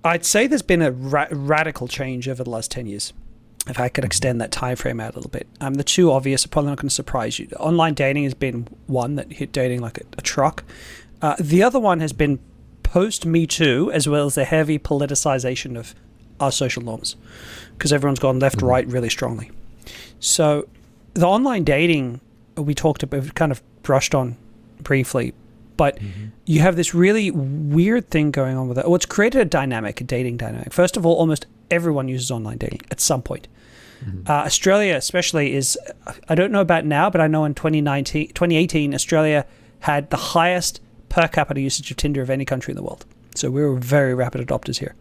I'd say there's been a radical change over the last 10 years. If I could extend that time frame out a little bit. The two obvious are probably not going to surprise you. Online dating has been one that hit dating like a truck. The other one has been post-MeToo, as well as the heavy politicization of our social norms, because everyone's gone left, right really strongly. So the online dating we talked about, we've kind of brushed on briefly, but you have this really weird thing going on with it. Well, it's created a dating dynamic. First of all, almost everyone uses online dating at some point. Australia especially is, I don't know about now, but I know in 2018, Australia had the highest per capita usage of Tinder of any country in the world. So we were very rapid adopters here.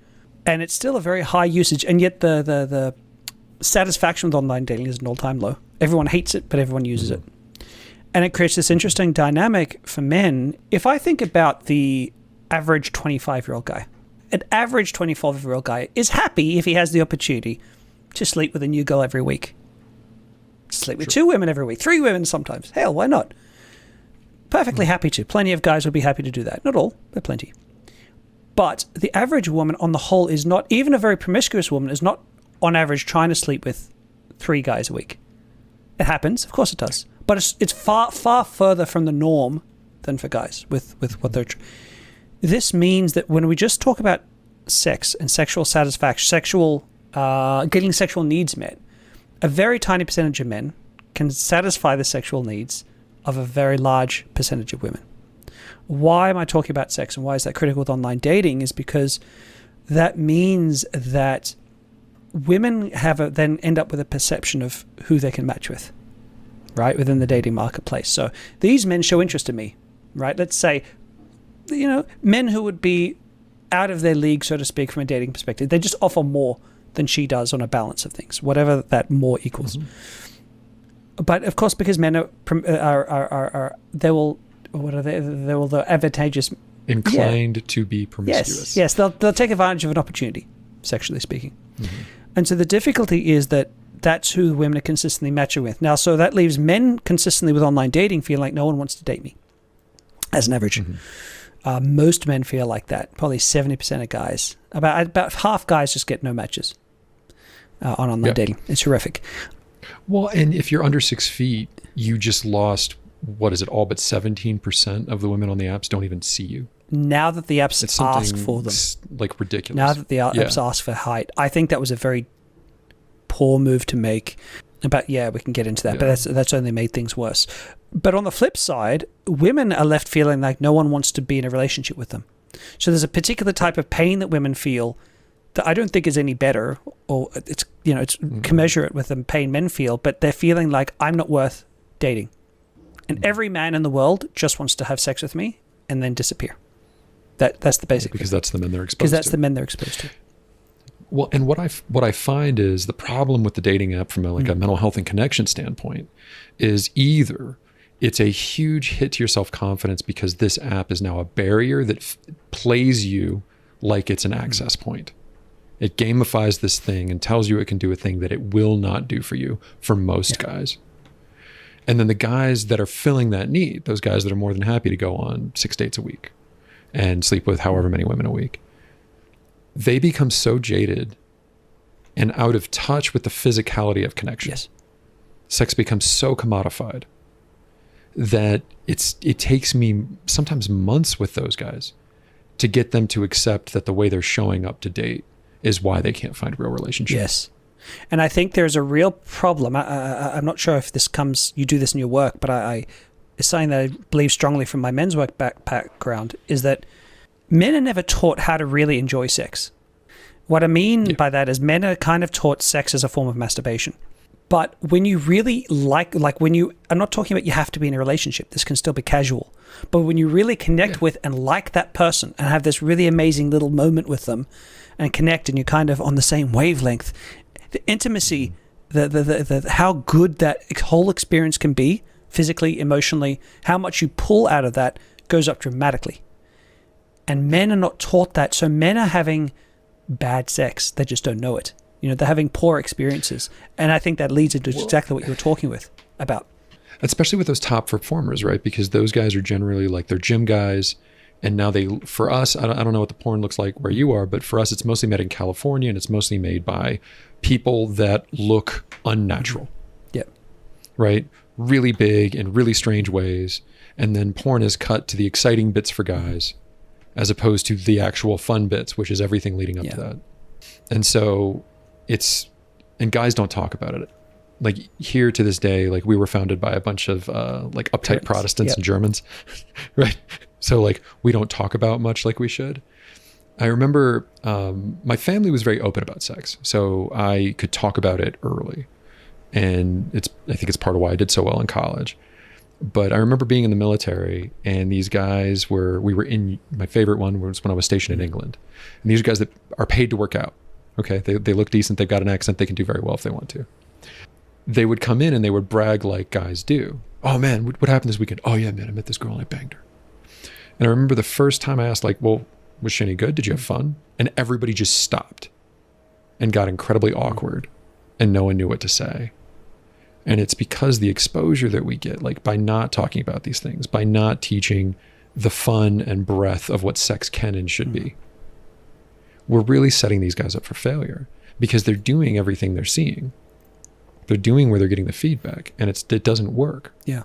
And it's still a very high usage, and yet the satisfaction with online dating is an all-time low. Everyone hates it, but everyone uses it. And it creates this interesting dynamic for men. If I think about the average 25-year-old guy, an average 24-year-old guy is happy if he has the opportunity to sleep with a new girl every week. Sleep with 2 women every week, 3 women sometimes. Hell, why not? Perfectly happy to. Plenty of guys would be happy to do that. Not all, but plenty. But the average woman on the whole is not, even a very promiscuous woman, is not on average trying to sleep with 3 guys a week. It happens, of course it does. But it's far, far further from the norm than for guys with what they're... This means that when we just talk about sex and sexual satisfaction, getting sexual needs met, a very tiny percentage of men can satisfy the sexual needs of a very large percentage of women. Why am I talking about sex and why is that critical with online dating? Is because that means that women then end up with a perception of who they can match with, right, within the dating marketplace. So these men show interest in me, right? Let's say, men who would be out of their league, so to speak, from a dating perspective. They just offer more than she does on a balance of things, whatever that more equals. But of course, because men are the advantageous, inclined to be promiscuous. Yes, they'll take advantage of an opportunity, sexually speaking. And so the difficulty is that that's who women are consistently matching with. Now, so that leaves men consistently with online dating feeling like no one wants to date me, as an average. Most men feel like that. Probably 70% of guys. About half guys just get no matches on online dating. It's horrific. Well, and if you're under 6 feet, you just lost, what is it, all but 17% of the women on the apps don't even see you. Now that the apps ask for them. Like ridiculous. Now that the apps ask for height. I think that was a very poor move to make. But we can get into that. But that's only made things worse. But on the flip side, women are left feeling like no one wants to be in a relationship with them. So there's a particular type of pain that women feel that I don't think is any better, or it's commensurate with the pain men feel, but they're feeling like I'm not worth dating. And every man in the world just wants to have sex with me and then disappear. That's the basic. Because that's the men they're exposed to. Because that's the men they're exposed to. Well, and what I find is the problem with the dating app from a mental health and connection standpoint is either it's a huge hit to your self-confidence because this app is now a barrier that plays you like it's an access point. It gamifies this thing and tells you it can do a thing that it will not do for you for most guys. And then the guys that are filling that need, those guys that are more than happy to go on 6 dates a week and sleep with however many women a week, they become so jaded and out of touch with the physicality of connection. Yes. Sex becomes so commodified that it takes me sometimes months with those guys to get them to accept that the way they're showing up to date is why they can't find real relationships. Yes. And I think there's a real problem. I'm not sure if you do this in your work, but it's something that I believe strongly from my men's work background, is that men are never taught how to really enjoy sex. What I mean by that is men are kind of taught sex as a form of masturbation. But when you really I'm not talking about you have to be in a relationship. This can still be casual. But when you really connect with and like that person and have this really amazing little moment with them and connect and you're kind of on the same wavelength, the intimacy, the how good that whole experience can be, physically, emotionally, how much you pull out of that goes up dramatically. And men are not taught that. So men are having bad sex. They just don't know it. They're having poor experiences. And I think that leads into exactly what you were talking about. Especially with those top performers, right? Because those guys are generally like, they're gym guys. And now for us, I don't know what the porn looks like where you are, but for us, it's mostly made in California, and it's mostly made by people that look unnatural. Yep. Right? Really big in really strange ways. And then porn is cut to the exciting bits for guys, as opposed to the actual fun bits, which is everything leading up to that. And so and guys don't talk about it. Like here to this day, like we were founded by a bunch of like uptight Protestants and Germans, right? So like we don't talk about much like we should. I remember my family was very open about sex, so I could talk about it early, and I think it's part of why I did so well in college. But I remember being in the military, and these guys my favorite one was when I was stationed in England, and these are guys that are paid to work out. Okay, they look decent, they've got an accent, they can do very well if they want to. They would come in and they would brag like guys do. Oh man, what happened this weekend? Oh yeah, man, I met this girl and I banged her. And I remember the first time I asked, like, well, was she any good? Did you have fun? And everybody just stopped and got incredibly awkward, and no one knew what to say. And it's because the exposure that we get, like by not talking about these things, by not teaching the fun and breadth of what sex can and should be, we're really setting these guys up for failure, because they're doing everything they're seeing. They're doing where they're getting the feedback, and it doesn't work. Yeah.